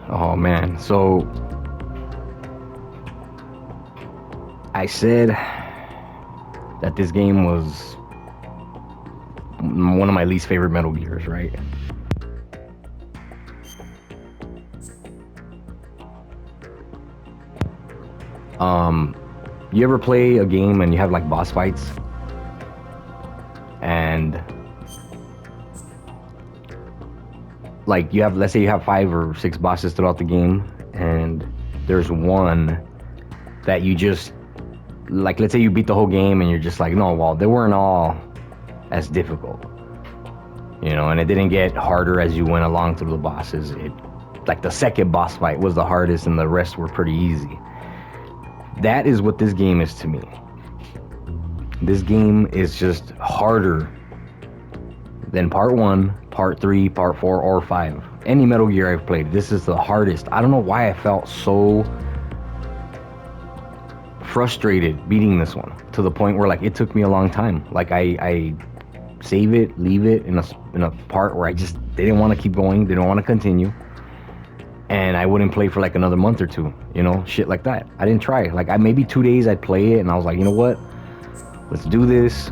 Oh man, so I said that this game was one of my least favorite Metal Gears, right? Um, you ever play a game and you have like boss fights, and like you have, let's say you have 5 or 6 bosses throughout the game, and there's one that you just like, let's say you beat the whole game and you're just like, no, well, they weren't all as difficult, and it didn't get harder as you went along through the bosses. It, like, the second boss fight was the hardest and the rest were pretty easy. That is what this game is to me. This game is just harder than part 1, part 3, part 4, or 5. Any Metal Gear I've played, this is the hardest. I don't know why I felt so frustrated beating this one, to the point where like it took me a long time. Like I save it, leave it in a part where I just didn't want to keep going, didn't want to continue, and I wouldn't play for like another month or two, shit like that. I didn't try. Like, maybe 2 days I'd play it, and I was like, you know what? Let's do this.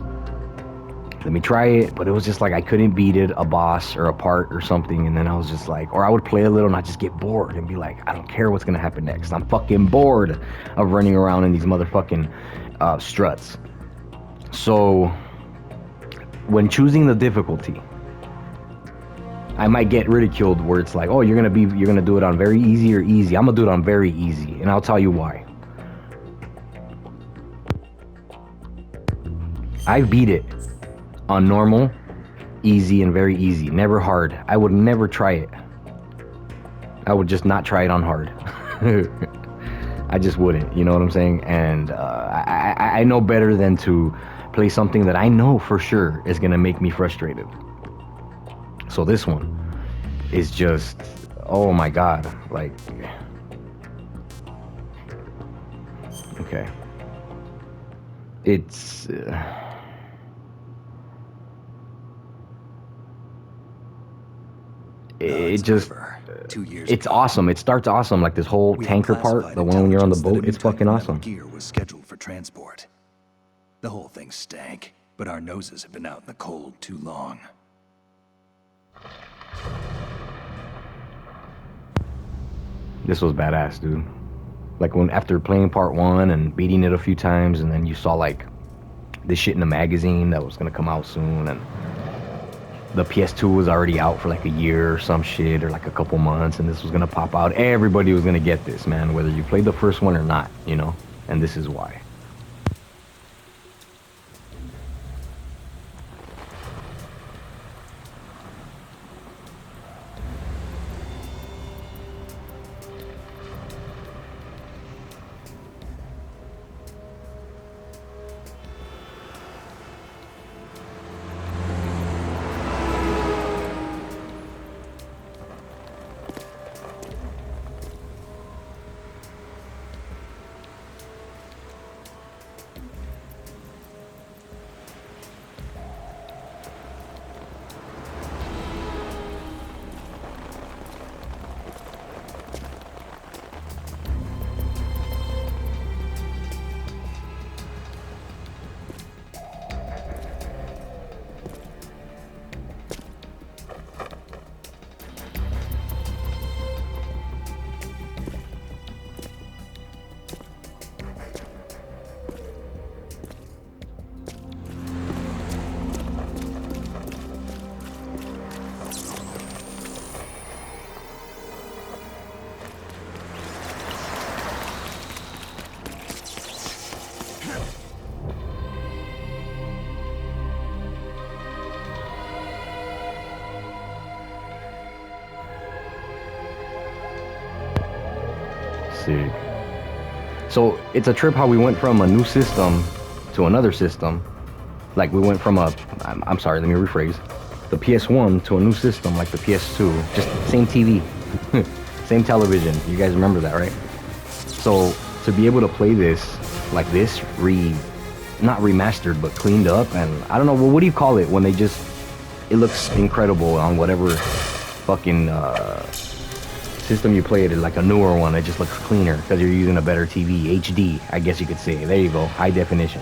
Let me try it. But it was just like I couldn't beat it, a boss or a part or something, and then I was just like, or I would play a little and I'd just get bored and be like, I don't care what's gonna happen next. I'm fucking bored of running around in these motherfucking struts. So when choosing the difficulty, I might get ridiculed where it's like, oh, you're gonna do it on very easy or easy. I'm gonna do it on very easy, and I'll tell you why. I beat it on normal, easy, and very easy. Never hard. I would never try it. I would just not try it on hard. I just wouldn't, you know what I'm saying? And I know better than to play something that I know for sure is gonna make me frustrated. So this one is just, oh my god, like, okay. It's it just, 2 years it's ago, awesome. It starts awesome, like this whole tanker part, the one when you're on the boat, it's fucking awesome. Gear was scheduled for transport. The whole thing stank, but our noses have been out in the cold too long. This was badass, dude. Like, when after playing part 1 and beating it a few times, and then you saw like this shit in the magazine that was gonna come out soon, and the PS2 was already out for like a year or some shit, or like a couple months, and this was gonna pop out. Everybody was gonna get this, man, whether you played the first one or not, and this is why. Sick. So it's a trip how we went from a new system to another system. Like, we went from I'm sorry, let me rephrase. The PS1 to a new system like the PS2. Just same TV. Same television. You guys remember that, right? So to be able to play this like this, not remastered, but cleaned up, and I don't know, well, what do you call it when they just, it looks incredible on whatever fucking system you play it, like a newer one, it just looks cleaner because you're using a better TV. HD, I guess you could say. There you go, high definition.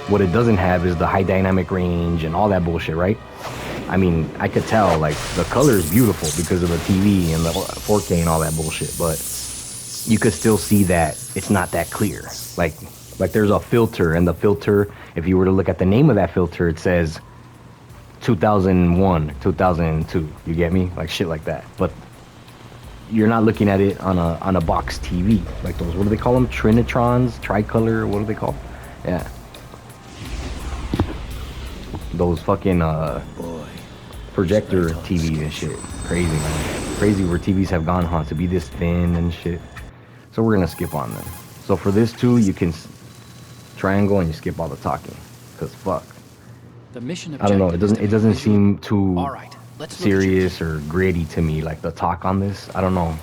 What it doesn't have is the high dynamic range and all that bullshit, right? I mean, I could tell, like, the color is beautiful because of the TV and the 4K and all that bullshit, but you could still see that it's not that clear. Like there's a filter, and the filter, if you were to look at the name of that filter, it says 2001, 2002. You get me? Like shit like that. But you're not looking at it on a box TV, like those. What do they call them? Trinitrons, tricolor. What do they call? Yeah. Those fucking projector TVs and shit. Crazy, man. Crazy where TVs have gone, huh? To be this thin and shit. So we're gonna skip on them. So for this too, you can triangle and you skip all the talking. Cause fuck. The mission I don't know. It doesn't seem too all right, serious or gritty to me. Like the talk on this, I don't know.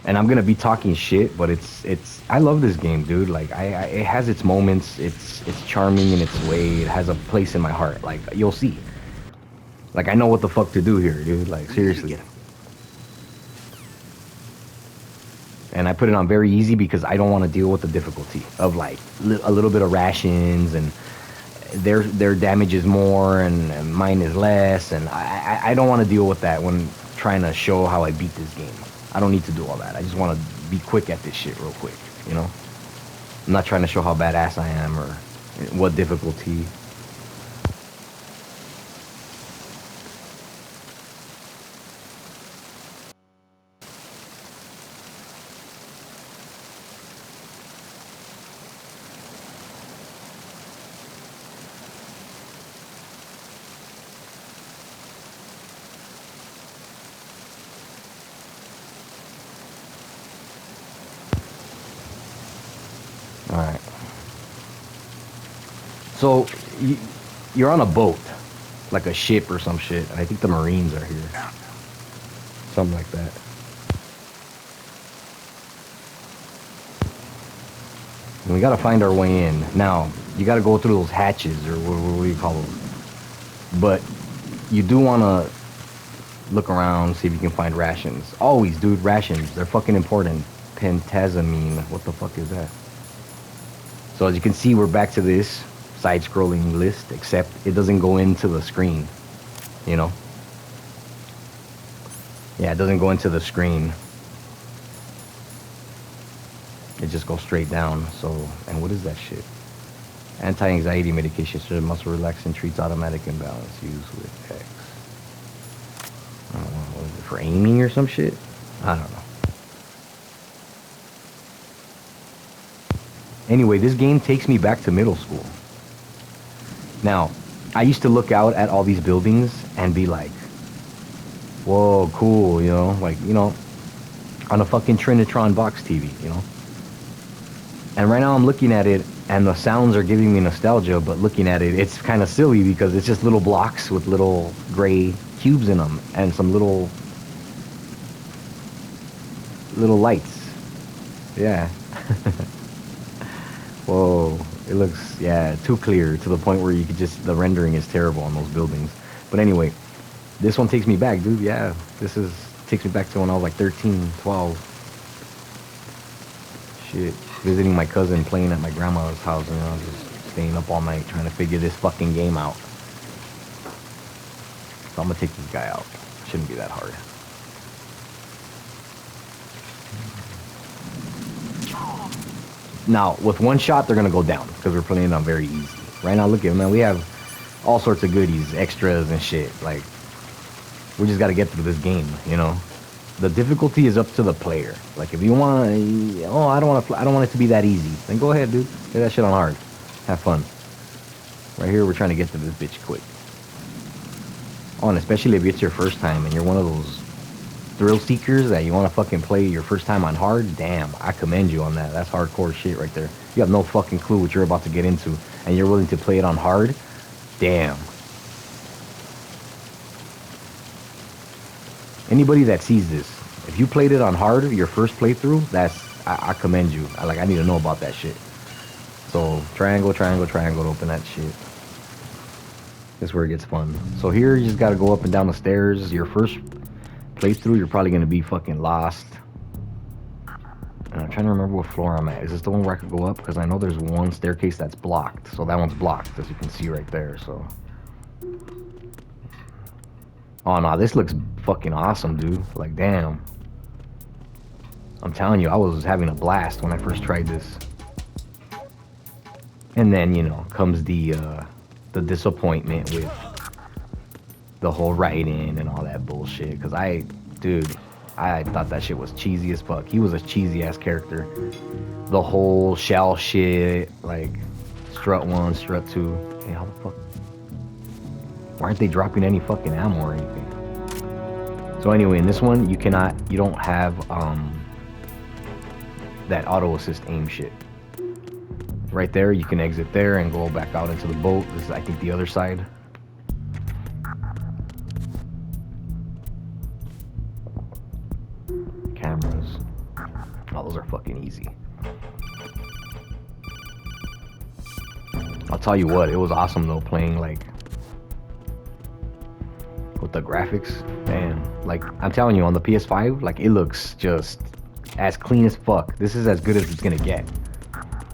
And I'm gonna be talking shit, but it's. I love this game, dude. Like it has its moments. It's charming in its way. It has a place in my heart. Like you'll see. Like I know what the fuck to do here, dude. Like seriously. And I put it on very easy because I don't want to deal with the difficulty of like a little bit of rations, and their damage is more and mine is less, and I don't want to deal with that when trying to show how I beat this game. I don't need to do all that. I just want to be quick at this shit real quick, you know? I'm not trying to show how badass I am or what difficulty. Alright. So, you're on a boat. Like a ship or some shit. I think the Marines are here. Something like that. And we gotta find our way in. Now, you gotta go through those hatches, or what do you call them? But, you do wanna look around, see if you can find rations. Always, dude, rations. They're fucking important. Pentazamine. What the fuck is that? So as you can see, we're back to this side-scrolling list, except it doesn't go into the screen, you know? Yeah, it doesn't go into the screen. It just goes straight down, so... And what is that shit? Anti-anxiety medication, so muscle relaxant, treats automatic imbalance, used with X. I don't know, what is it, for aiming or some shit? I don't know. Anyway, this game takes me back to middle school. Now, I used to look out at all these buildings and be like, whoa, cool, you know? Like, you know, on a fucking Trinitron box TV, you know? And right now I'm looking at it and the sounds are giving me nostalgia, but looking at it, it's kind of silly because it's just little blocks with little gray cubes in them and some little lights. Yeah. Whoa, it looks, yeah, too clear to the point where you could just, the rendering is terrible on those buildings. But anyway, this one takes me back, dude. Yeah, takes me back to when I was like 13, 12. Shit, visiting my cousin, playing at my grandma's house, and I was just staying up all night trying to figure this fucking game out. So I'm gonna take this guy out. Shouldn't be that hard. Now, with one shot, they're going to go down because we're playing it on very easy. Right now, look at it, man. We have all sorts of goodies, extras and shit. Like, we just got to get through this game, you know? The difficulty is up to the player. Like, if you want to, oh, I don't want it to be that easy. Then go ahead, dude. Get that shit on hard. Have fun. Right here, we're trying to get to this bitch quick. Oh, and especially if it's your first time and you're one of those thrill seekers that you want to fucking play your first time on hard, damn, I commend you on that. That's hardcore shit right there. You have no fucking clue what you're about to get into, and you're willing to play it on hard. Damn. Anybody that sees this, if you played it on hard your first playthrough, I commend you. I need to know about that shit. So triangle to open that shit. That's where it gets fun. So here you just gotta go up and down the stairs. Your first playthrough, you're probably gonna be fucking lost. And I'm trying to remember what floor I'm at. Is this the one where I could go up? Because I know there's one staircase that's blocked. So that one's blocked, as you can see right there. So. Oh no, this looks fucking awesome, dude. Like, damn. I'm telling you, I was having a blast when I first tried this. And then, you know, comes the disappointment with the whole writing and all that bullshit. Because dude, I thought that shit was cheesy as fuck. He was a cheesy ass character. The whole shell shit, like strut 1, strut 2. Hey, how the fuck? Why aren't they dropping any fucking ammo or anything? So anyway, in this one, you don't have that auto assist aim shit. Right there, you can exit there and go back out into the boat. This is, I think, the other side. Cameras. Oh, those are fucking easy. I'll tell you what, it was awesome though, playing like with the graphics. Damn, like I'm telling you, on the PS5, like it looks just as clean as fuck. This is as good as it's gonna get.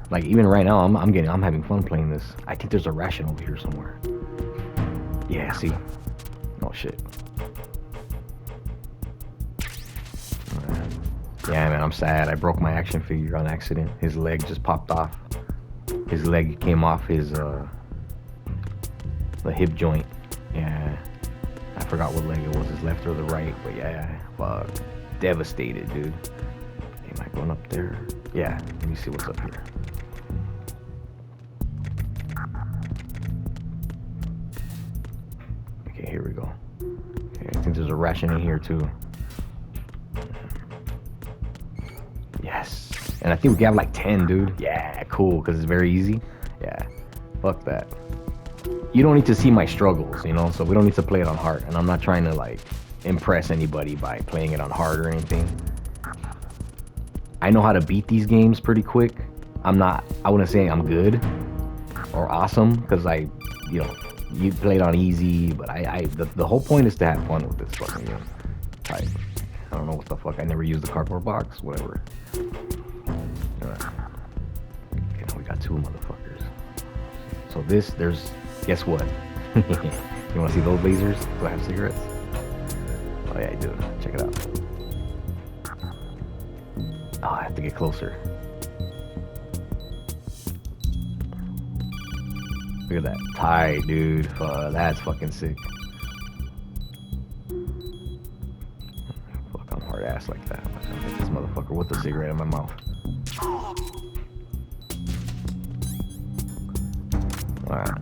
Like even right now, I'm having fun playing this. I think there's a ration over here somewhere. Yeah, see? Oh shit. Yeah, man, I'm sad. I broke my action figure on accident. His leg just popped off. His leg came off his the hip joint. Yeah, I forgot what leg it was, his left or the right. But yeah, fuck, devastated, dude. Am I going up there? Yeah. Let me see what's up here. Okay, here we go. Okay, I think there's a ration in here too. Yes. And I think we have like 10, dude. Yeah, cool, because it's very easy. Yeah, fuck that. You don't need to see my struggles, you know, so we don't need to play it on hard. And I'm not trying to like impress anybody by playing it on hard or anything. I know how to beat these games pretty quick. I wouldn't say I'm good or awesome, because you play it on easy, but the whole point is to have fun with this fucking game. I don't know what the fuck, I never used the cardboard box, whatever. Alright. Okay, now we got 2 motherfuckers. So guess what? You wanna see those lasers? Do I have cigarettes? Oh yeah, I do. Check it out. Oh, I have to get closer. Look at that tie, dude. That's fucking sick. Fuck, I'm hard ass like that. I'm gonna hit this motherfucker with a cigarette in my mouth. Alright.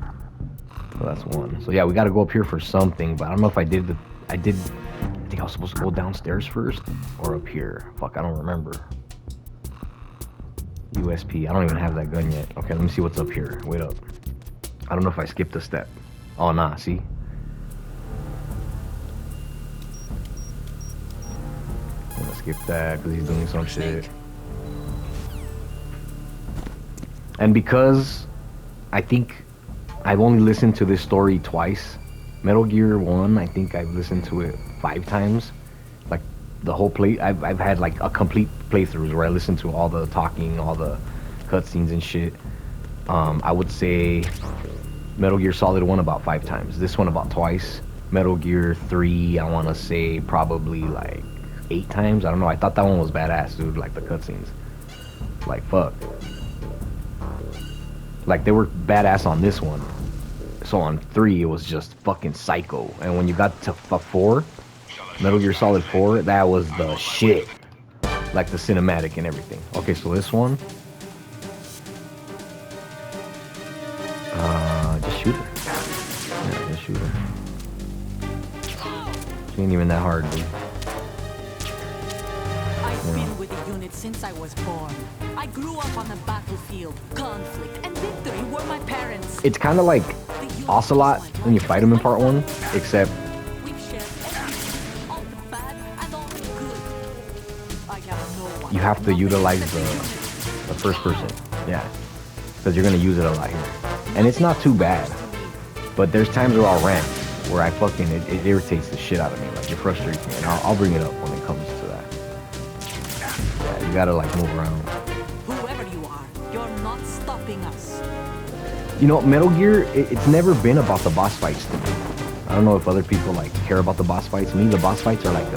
So that's one. So yeah, we gotta go up here for something, but I don't know if I think I was supposed to go downstairs first or up here. Fuck, I don't remember. USP. I don't even have that gun yet. Okay, let me see what's up here. Wait up. I don't know if I skipped a step. Oh, nah, see? I'm gonna skip that because he's doing some shit. And because I think I've only listened to this story twice. Metal Gear 1, I think I've listened to it 5 times. Like the whole I've had like a complete playthroughs where I listened to all the talking, all the cutscenes and shit. I would say Metal Gear Solid 1 about 5 times. This one about twice. Metal Gear 3, I want to say probably like 8 times. I don't know. I thought that one was badass, dude. Like the cutscenes. Like fuck. Like they were badass on this one. So on 3, it was just fucking psycho. And when you got to 4, Metal Gear Solid 4, that was the shit. Like the cinematic and everything. Okay, so this one. Just shoot her. Yeah, just shoot her. She ain't even that hard, dude. I've been with the unit since I was born. I grew up on the battlefield. Conflict and victory were my parents. It's kind of like Ocelot when you fight him in part 1, except We've shared everything, all the bad and all the good. I have no one. you have to utilize the first person. Yeah, because you're gonna use it a lot here, and it's not too bad. But there's times where I'll rant, where I fucking, it irritates the shit out of me. Like, it frustrates me. And I'll bring it up when it comes to that. Yeah, you gotta, like, move around. Whoever you are, you're not stopping us. You know, Metal Gear, it's never been about the boss fights to me. I don't know if other people, like, care about the boss fights. Me, the boss fights are like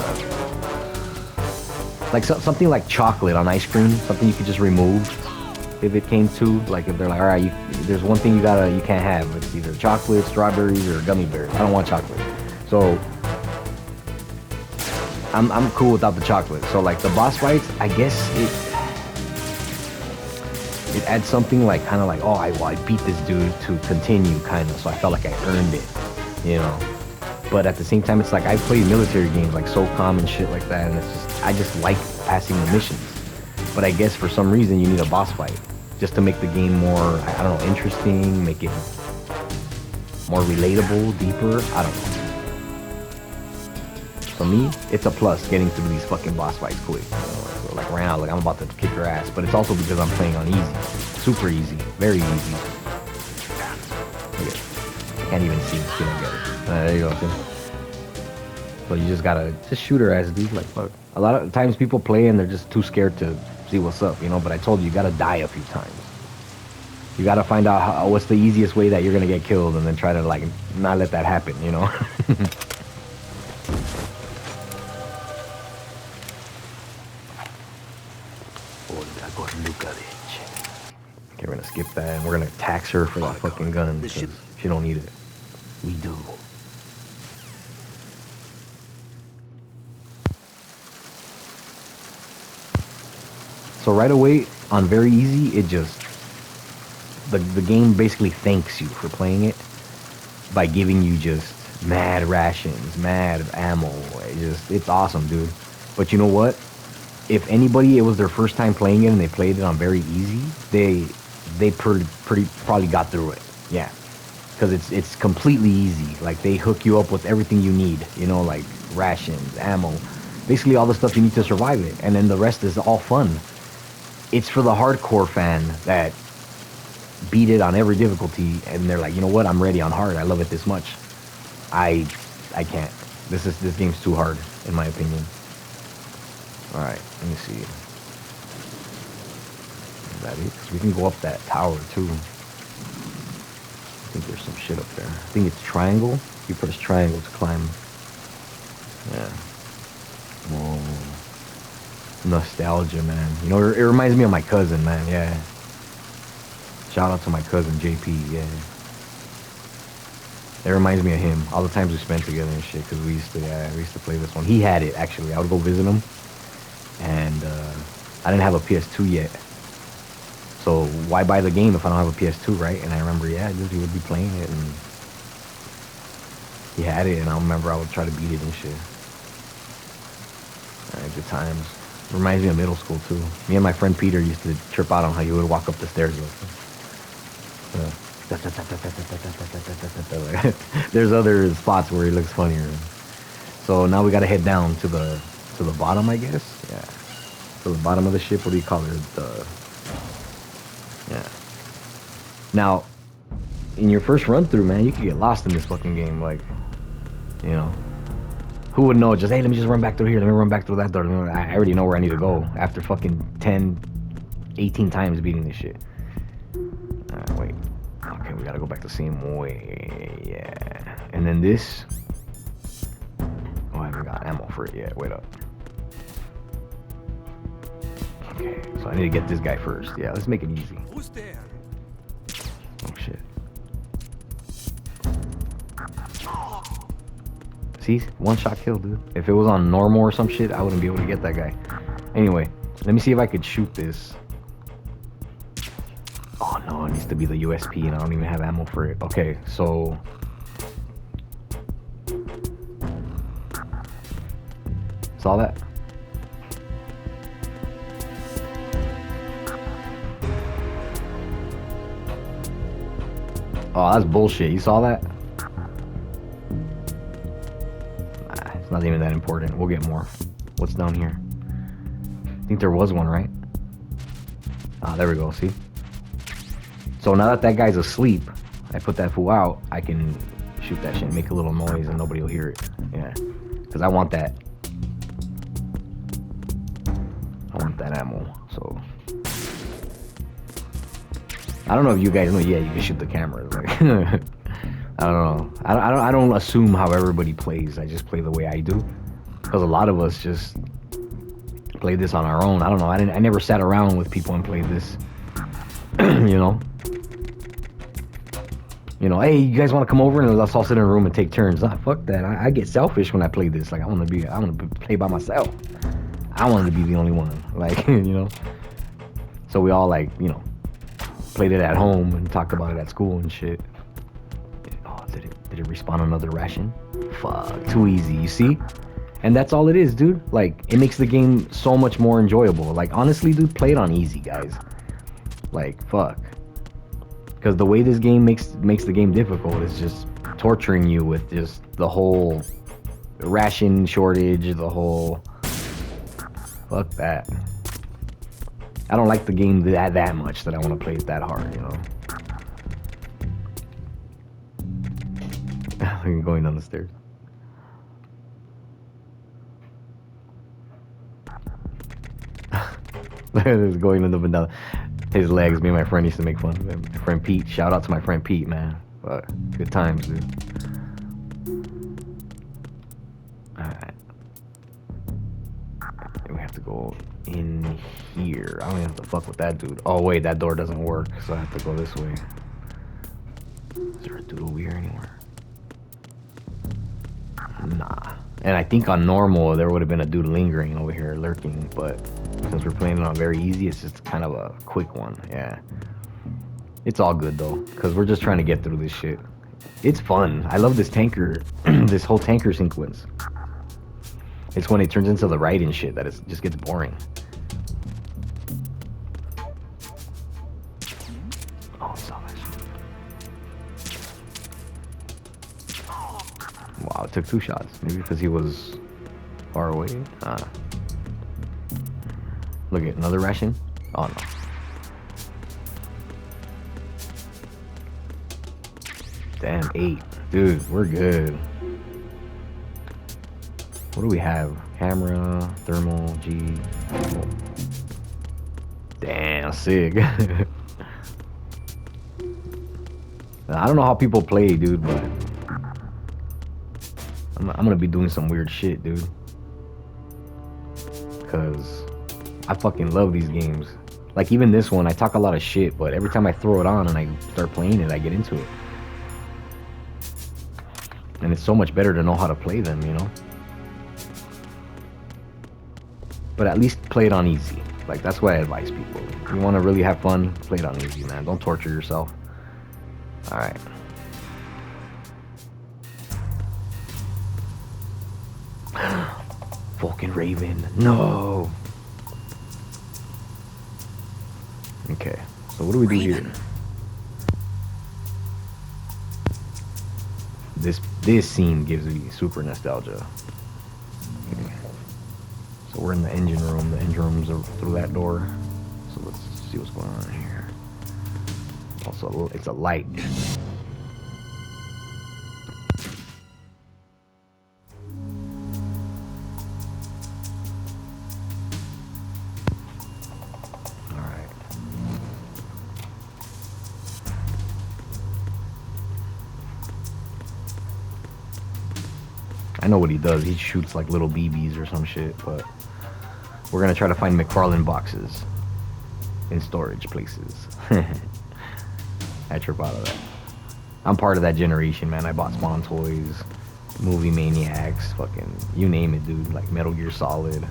something like chocolate on ice cream. Something you could just remove if it came to. Like, if they're like, all right, there's one thing you can't have. It's either chocolate, strawberries, or gummy bears. I don't want chocolate. So, I'm cool without the chocolate. So, like, the boss fights, I guess it adds something like, kind of like, oh, I beat this dude to continue, kind of. So I felt like I earned it, you know. But at the same time, it's like, I played military games like SOCOM and shit like that, and it's just, I just like passing the missions. But I guess for some reason you need a boss fight just to make the game more, I don't know, interesting, make it more relatable, deeper. I don't know. For me, it's a plus getting through these fucking boss fights quick. You know? So like right now, like I'm about to kick her ass, but it's also because I'm playing on easy, super easy, very easy. Look at it. Can't even see it. There you go. See? So you just gotta shoot her ass, dude. Like fuck. A lot of times people play and they're just too scared to see what's up, you know. But I told you, you gotta die a few times. You gotta find out what's the easiest way that you're gonna get killed, and then try to like not let that happen, you know. Okay, we're gonna skip that, and we're gonna tax her for that fucking gun because she don't need it. We do. So right away on very easy, it just the game basically thanks you for playing it by giving you just mad rations, mad ammo. It's awesome, dude. But you know what? If anybody, it was their first time playing it and they played it on very easy, they probably got through it. Yeah, because it's completely easy. Like they hook you up with everything you need, you know, like rations, ammo, basically all the stuff you need to survive it, and then the rest is all fun. It's for the hardcore fan that beat it on every difficulty and they're like, you know what, I'm ready on hard. I love it this much. I can't. This game's too hard in my opinion. All right, let me see. Is that it? 'Cause we can go up that tower too. I think there's some shit up there. I think it's triangle. You press triangle to climb. Yeah. Whoa. Nostalgia, man. You know, it reminds me of my cousin, man. Yeah. Shout out to my cousin JP. Yeah. It reminds me of him. All the times we spent together and shit. Cause we used to play this one. He had it actually. I would go visit him, and I didn't have a PS2 yet. So why buy the game if I don't have a PS2, right? And I remember, yeah, dude, he would be playing it, and he had it, and I remember I would try to beat it and shit. Alright, good times. Reminds me of middle school too. Me and my friend Peter used to trip out on how you would walk up the stairs with there's other spots where he looks funnier. So now we gotta head down to the bottom, I guess. Yeah. To the bottom of the ship. What do you call it? Yeah. Now, in your first run through, man, you could get lost in this fucking game. Like, you know. Who would know? Just, hey, let me just run back through here. Let me run back through that door. I already know where I need to go after fucking 10, 18 times beating this shit. Alright, wait. Okay, we gotta go back the same way. Yeah. And then this. Oh, I haven't got ammo for it yet. Wait up. Okay, so I need to get this guy first. Yeah, let's make it easy. Who's there? Oh, shit. See? One shot kill, dude. If it was on normal or some shit, I wouldn't be able to get that guy. Anyway, let me see if I could shoot this. Oh, no, it needs to be the USP, and I don't even have ammo for it. Okay, so... Saw that? Oh, that's bullshit. You saw that? It's not even that important. We'll get more. What's down here? I think there was one, right? Ah, there we go. See? So now that guy's asleep, I put that fool out. I can shoot that shit, make a little noise, and nobody will hear it. Yeah, because I want that. I want that ammo. So I don't know if you guys know. Yeah, you can shoot the cameras. Like, I don't know. I don't assume how everybody plays. I just play the way I do. Because a lot of us just play this on our own. I don't know. I never sat around with people and played this. You know. You know, hey, you guys want to come over and let's all sit in a room and take turns? Nah, fuck that. I get selfish when I play this. Like I want to play by myself. I want to be the only one. Like, you know. So we all like, you know, played it at home and talked about it at school and shit. Oh, did it respawn another ration? Fuck, too easy. You see? And that's all it is, dude. Like, it makes the game so much more enjoyable. Like, honestly, dude, play it on easy, guys. Like, fuck. Because the way this game makes the game difficult is just torturing you with just the whole ration shortage, the whole... Fuck that. I don't like the game that much that I want to play it that hard, you know? I'm going down the stairs. It's going in the vanilla. His legs, me and my friend used to make fun of him. My friend Pete, shout out to my friend Pete, man. But good times, dude. Alright. We have to go in here. I don't even have to fuck with that dude. Oh wait, that door doesn't work, so I have to go this way. Is there a dude over here anywhere? Nah. And I think on normal there would have been a dude lingering over here, lurking, but since we're playing it on very easy, it's just kind of a quick one. Yeah. It's all good though, because we're just trying to get through this shit. It's fun. I love this tanker, this whole tanker sequence. It's when it turns into the ride and shit that it just gets boring. Oh, I saw that shit. Wow, it took 2 shots. Maybe because he was far away. Look at another ration. Oh no. Damn, 8. Dude, we're good. What do we have? Camera, thermal, G. Oh. Damn, sick. I don't know how people play, dude, but I'm gonna be doing some weird shit, dude. Because I fucking love these games. Like, even this one, I talk a lot of shit, but every time I throw it on and I start playing it, I get into it. And it's so much better to know how to play them, you know? But at least play it on easy. Like, that's what I advise people. If you want to really have fun, play it on easy, man. Don't torture yourself. Alright. Fucking Raven. No! Okay. So what do we do here? This scene gives me super nostalgia. Okay. So we're in the engine room. The engine rooms are through that door. So let's see what's going on here. Also, it's a light. Alright. I know what he does. He shoots like little BBs or some shit, but we're gonna try to find McFarlane boxes in storage places. I trip out of that. I'm part of that generation, man. I bought Spawn toys, Movie Maniacs, fucking you name it, dude. Like Metal Gear Solid.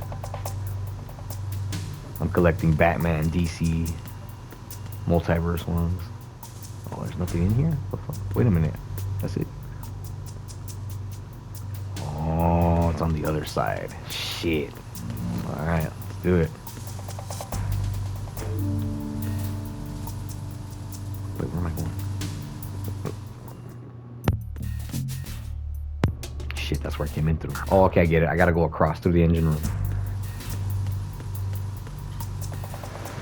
I'm collecting Batman, DC, multiverse ones. Oh, there's nothing in here? What the fuck? Wait a minute. That's it. Oh, it's on the other side. Shit. Alright, let's do it. Wait, where am I going? Shit, that's where I came in through. Oh, okay, I get it. I gotta go across through the engine room.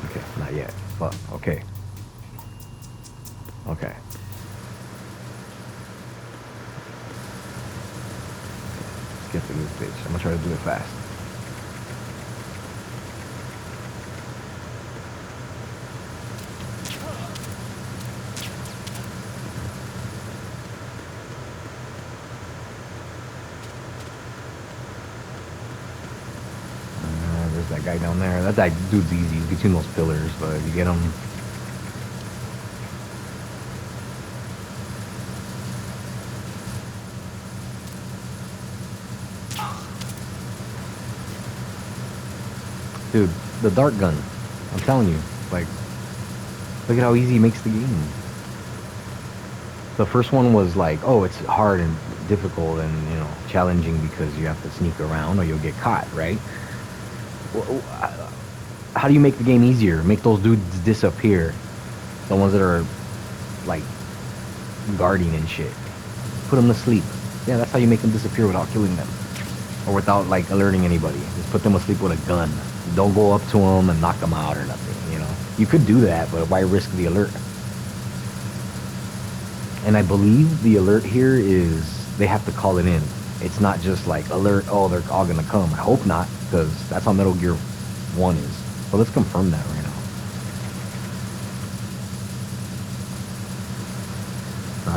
Okay, not yet. Fuck, okay. Okay. get through this bitch. I'm gonna try to do it fast. There's that guy down there. That dude's easy. He's between those pillars, but if you get him... Dude, the dart gun. I'm telling you. Like, look at how easy he makes the game. The first one was like, oh, it's hard and difficult and, you know, challenging because you have to sneak around or you'll get caught, right? How do you make the game easier? Make those dudes disappear. The ones that are, like, guarding and shit. Put them to sleep. Yeah, that's how you make them disappear without killing them. Or without, like, alerting anybody. Just put them asleep with a gun. Don't go up to them and knock them out or nothing, you know? You could do that, but why risk the alert? And I believe the alert here is they have to call it in. It's not just like alert, oh, they're all gonna come. I hope not, because that's how Metal Gear 1 is. So let's confirm that right now.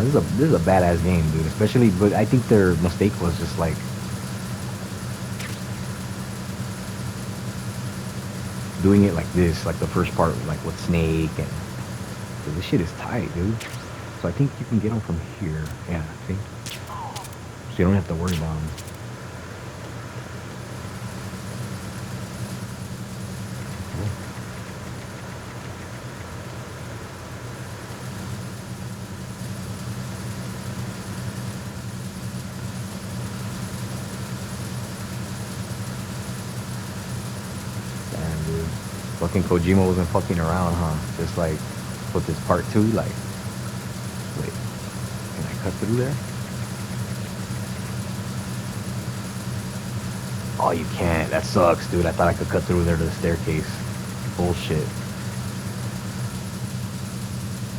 This is a badass game, dude. Especially, but I think their mistake was just like doing it like this, like the first part, like with Snake, and so this shit is tight, dude. So I think you can get them from here. Yeah, see? So you don't have to worry about them. Damn, dude. Fucking Kojima wasn't fucking around, huh? Just like with this part 2, like, wait, can I cut through there? Oh, you can't. That sucks, dude. I thought I could cut through there to the staircase. Bullshit.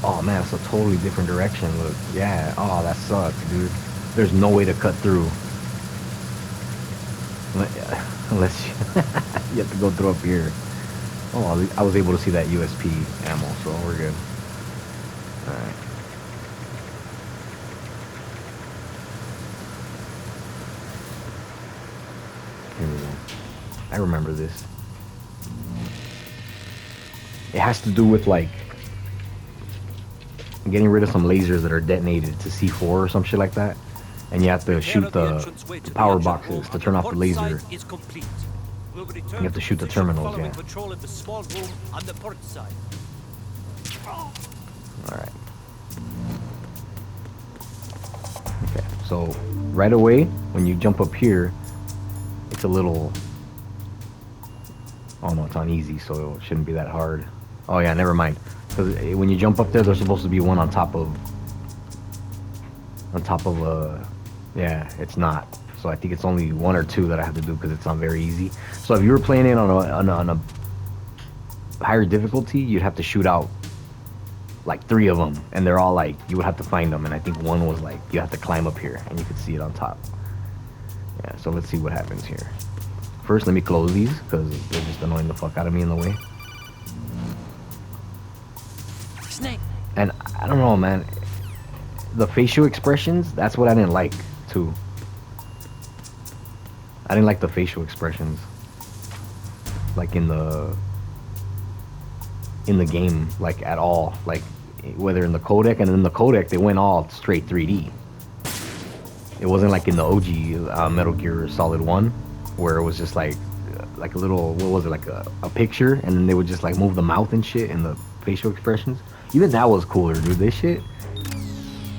Oh, man, it's a totally different direction. Look. Yeah. Oh, that sucks, dude. There's no way to cut through. Unless you, you have to go through up here. Oh, I was able to see that USP ammo, so we're good. Alright. Here we go. I remember this. It has to do with, like, getting rid of some lasers that are detonated to C4 or some shit like that. And you have to shoot the power boxes to turn off the laser. You have to shoot the terminals, yeah. Alright. Okay, so right away, when you jump up here, it's a little... Oh no, it's on easy, so it shouldn't be that hard. Oh yeah, never mind. Because when you jump up there, there's supposed to be one on top of... Yeah, it's not. So I think it's only 1 or 2 that I have to do because it's not very easy. So if you were playing it on a higher difficulty, you'd have to shoot out like 3 of them, and they're all like, you would have to find them. And I think one was like, you have to climb up here, and you could see it on top. Yeah, so let's see what happens here. First, let me close these because they're just annoying the fuck out of me in the way. Snake. And I don't know, man. The facial expressions, that's what I didn't like too. I didn't like the facial expressions, like in the game, like at all. Like whether in the codec, and in the codec they went all straight 3D. It wasn't like in the OG Metal Gear Solid 1, where it was just like a little, what was it, like a picture, and then they would just like move the mouth and shit and the facial expressions. Even that was cooler, dude. This shit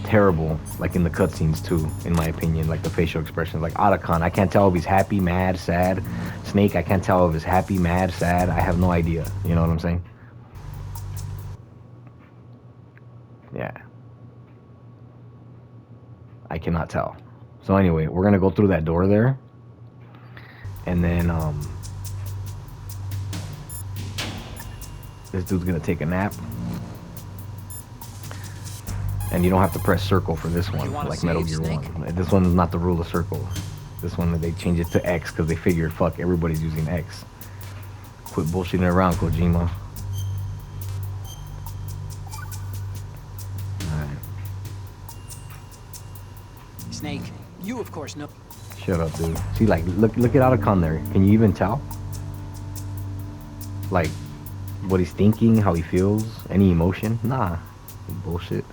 terrible, like in the cutscenes too, in my opinion, like the facial expressions. Like Otacon, I can't tell if he's happy, mad, sad. Snake, I can't tell if he's happy, mad, sad. I have no idea. You know what I'm saying? Yeah. I cannot tell. So anyway, we're gonna go through that door there. And then this dude's gonna take a nap. And you don't have to press circle for this one, like Metal Gear 1. This one's not the rule of circle. This one they changed it to X because they figured, fuck, everybody's using X. Quit bullshitting around, Kojima. Alright. Snake, you of course know. Shut up, dude. See, like, look at Otacon there. Can you even tell? Like, what he's thinking, how he feels, any emotion? Nah. Bullshit.